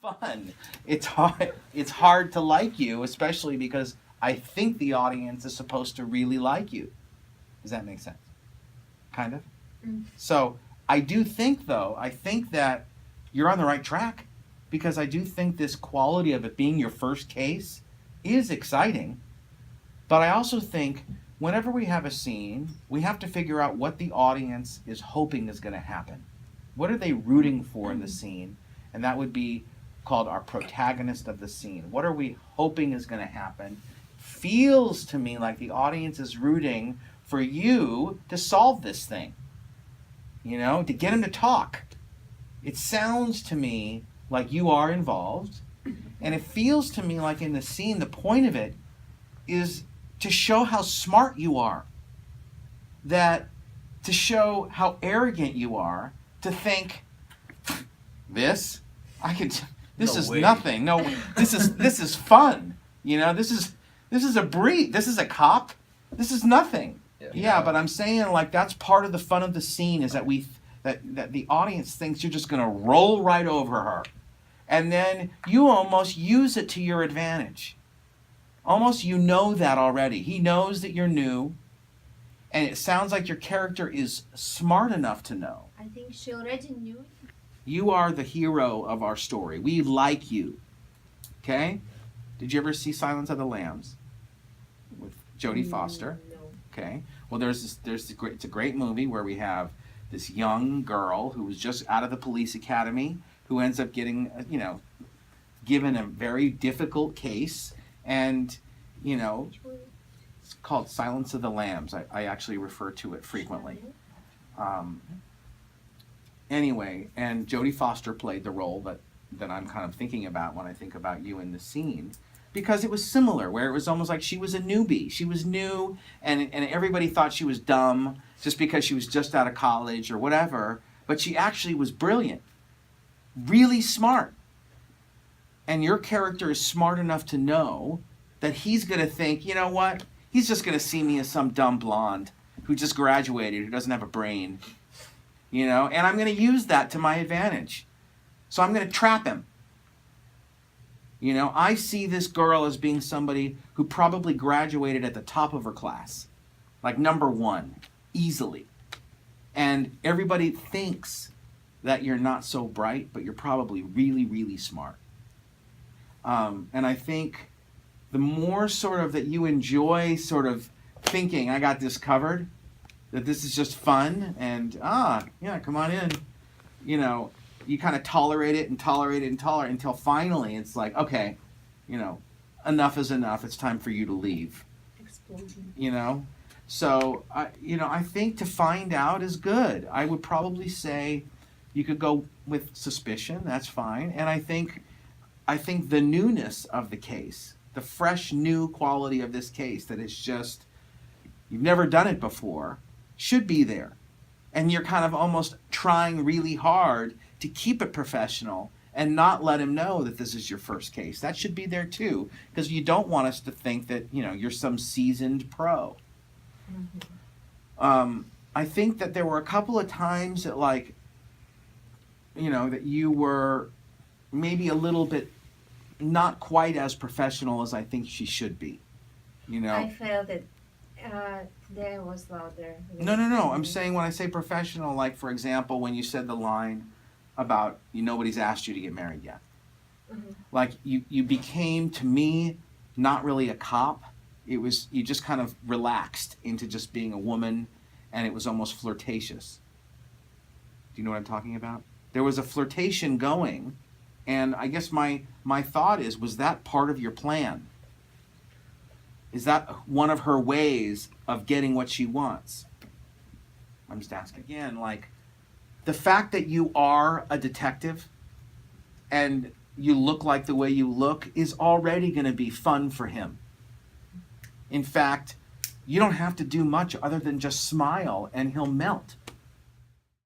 fun. It's hard to like you, especially because I think the audience is supposed to really like you. Does that make sense? Kind of. So I do think, though, I think that you're on the right track, because I do think this quality of it being your first case is exciting. But I also think whenever we have a scene, we have to figure out what the audience is hoping is going to happen. What are they rooting for in the scene? And that would be called our protagonist of the scene. What are we hoping is going to happen? Feels to me like the audience is rooting for you to solve this thing, to get him to talk. It sounds to me like you are involved, and it feels to me like in the scene, the point of it is to show how smart you are, to show how arrogant you are, to think, this is nothing. No, this is fun. This is a breed. This is a cop. This is nothing. Yeah, but I'm saying, like, that's part of the fun of the scene, is that that the audience thinks you're just going to roll right over her, and then you almost use it to your advantage. Almost, that already. He knows that you're new, and it sounds like your character is smart enough to know. I think she already knew. You are the hero of our story. We like you. Okay? Did you ever see Silence of the Lambs with Jodie Foster? No. Okay. Well, it's a great movie where we have this young girl who was just out of the police academy, who ends up getting, given a very difficult case, and, it's called Silence of the Lambs. I actually refer to it frequently. Anyway, and Jodie Foster played the role that I'm kind of thinking about when I think about you in the scene, because it was similar, where it was almost like she was a newbie. She was new, and everybody thought she was dumb just because she was just out of college or whatever, but she actually was brilliant, really smart. And your character is smart enough to know that he's going to think, you know what? He's just going to see me as some dumb blonde who just graduated, who doesn't have a brain. And I'm going to use that to my advantage. So I'm going to trap him. I see this girl as being somebody who probably graduated at the top of her class, like number 1, easily. And everybody thinks that you're not so bright, but you're probably really, really smart. And I think the more sort of that you enjoy sort of thinking, I got this covered, that this is just fun, and come on in, you kind of tolerate it until finally it's like, okay, enough is enough. It's time for you to leave. Explosion. So I think to find out is good. I would probably say you could go with suspicion. That's fine. And I think the newness of the case, the fresh, new quality of this case, that is just, you've never done it before, should be there. And you're kind of almost trying really hard to keep it professional and not let him know that this is your first case. That should be there too, because you don't want us to think that, you're some seasoned pro. Mm-hmm. I think that there were a couple of times that, like, that you were maybe a little bit not quite as professional as I think she should be. I felt it. Today was louder. No. I'm saying, when I say professional, like, for example, when you said the line about nobody's asked you to get married yet. Mm-hmm. Like, you became, to me, not really a cop. You just kind of relaxed into just being a woman, and it was almost flirtatious. Do you know what I'm talking about? There was a flirtation going, and I guess my thought was that part of your plan? Is that one of her ways of getting what she wants? I'm just asking again, like, the fact that you are a detective and you look like the way you look is already going to be fun for him. In fact, you don't have to do much other than just smile and he'll melt.